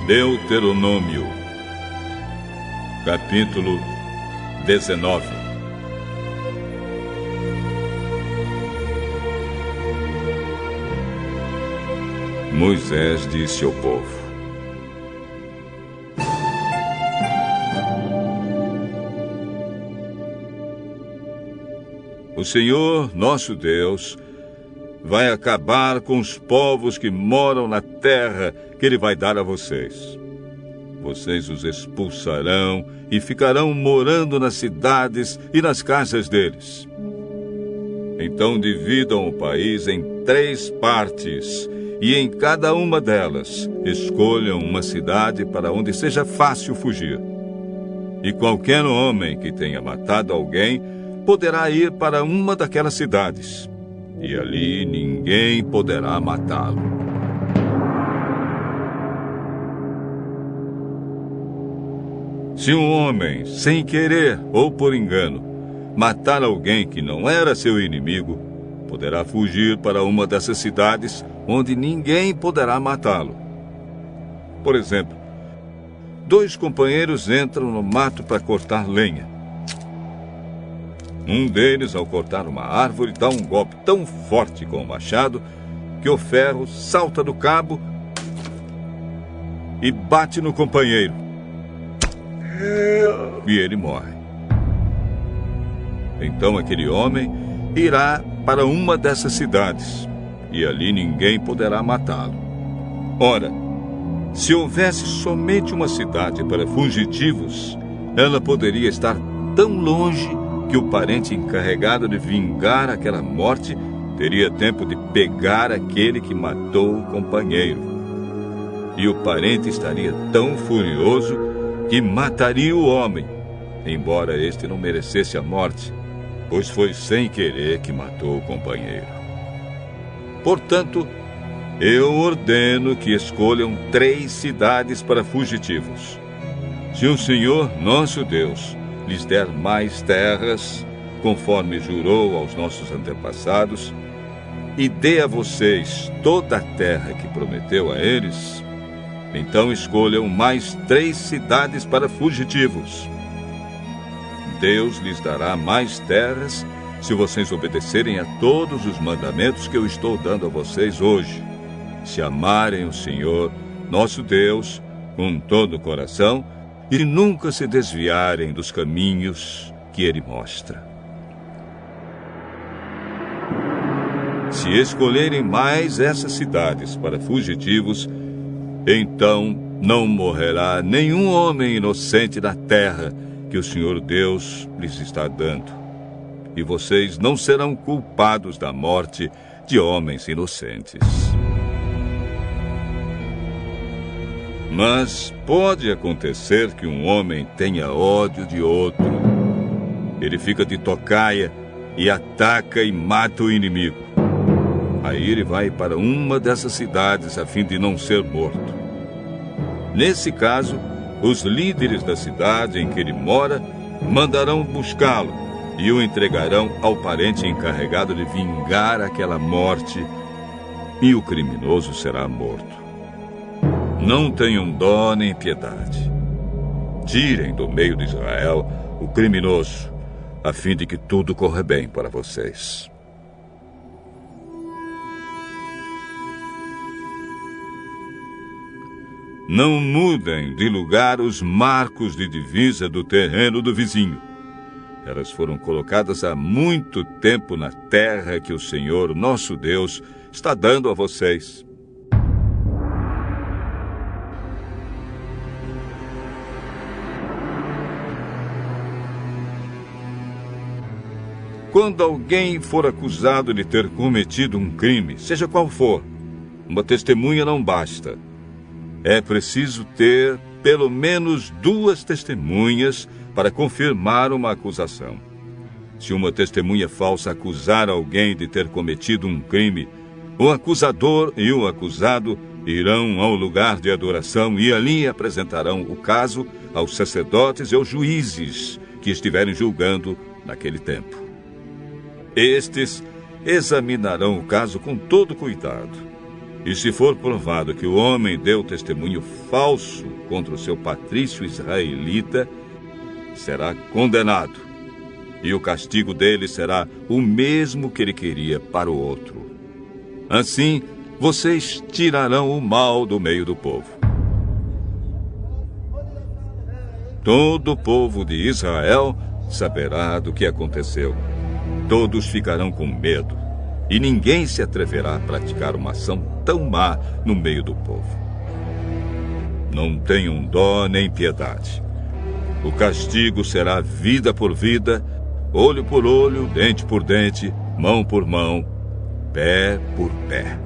Deuteronômio, capítulo 19. Moisés disse ao povo: O Senhor, nosso Deus, vai acabar com os povos que moram na terra que Ele vai dar a vocês. Vocês os expulsarão e ficarão morando nas cidades e nas casas deles. Então dividam o país em 3 partes, e em cada uma delas escolham uma cidade para onde seja fácil fugir. E qualquer homem que tenha matado alguém poderá ir para uma daquelas cidades, e ali ninguém poderá matá-lo. Se um homem, sem querer ou por engano, matar alguém que não era seu inimigo, poderá fugir para uma dessas cidades onde ninguém poderá matá-lo. Por exemplo, 2 companheiros entram no mato para cortar lenha. Um deles, ao cortar uma árvore, dá um golpe tão forte com o machado que o ferro salta do cabo e bate no companheiro. E ele morre. Então aquele homem irá para uma dessas cidades, e ali ninguém poderá matá-lo. Ora, se houvesse somente uma cidade para fugitivos, ela poderia estar tão longe que o parente encarregado de vingar aquela morte teria tempo de pegar aquele que matou o companheiro. E o parente estaria tão furioso que mataria o homem, embora este não merecesse a morte, pois foi sem querer que matou o companheiro. Portanto, eu ordeno que escolham 3 cidades para fugitivos. Se o Senhor, nosso Deus, lhes der mais terras, conforme jurou aos nossos antepassados, e dê a vocês toda a terra que prometeu a eles, então escolham mais 3 cidades para fugitivos. Deus lhes dará mais terras se vocês obedecerem a todos os mandamentos que eu estou dando a vocês hoje, se amarem o Senhor, nosso Deus, com todo o coração, e nunca se desviarem dos caminhos que Ele mostra. Se escolherem mais essas cidades para fugitivos, então não morrerá nenhum homem inocente na terra que o Senhor Deus lhes está dando, e vocês não serão culpados da morte de homens inocentes. Mas pode acontecer que um homem tenha ódio de outro. Ele fica de tocaia e ataca e mata o inimigo. Aí ele vai para uma dessas cidades a fim de não ser morto. Nesse caso, os líderes da cidade em que ele mora mandarão buscá-lo e o entregarão ao parente encarregado de vingar aquela morte, e o criminoso será morto. Não tenham dó nem piedade. Tirem do meio de Israel o criminoso, a fim de que tudo corra bem para vocês. Não mudem de lugar os marcos de divisa do terreno do vizinho. Elas foram colocadas há muito tempo na terra que o Senhor, nosso Deus, está dando a vocês. Quando alguém for acusado de ter cometido um crime, seja qual for, uma testemunha não basta. É preciso ter pelo menos 2 testemunhas para confirmar uma acusação. Se uma testemunha falsa acusar alguém de ter cometido um crime, o acusador e o acusado irão ao lugar de adoração e ali apresentarão o caso aos sacerdotes e aos juízes que estiverem julgando naquele tempo. Estes examinarão o caso com todo cuidado. E se for provado que o homem deu testemunho falso contra o seu patrício israelita, será condenado. E o castigo dele será o mesmo que ele queria para o outro. Assim, vocês tirarão o mal do meio do povo. Todo o povo de Israel saberá do que aconteceu. Todos ficarão com medo, e ninguém se atreverá a praticar uma ação tão má no meio do povo. Não tenham dó nem piedade. O castigo será vida por vida, olho por olho, dente por dente, mão por mão, pé por pé.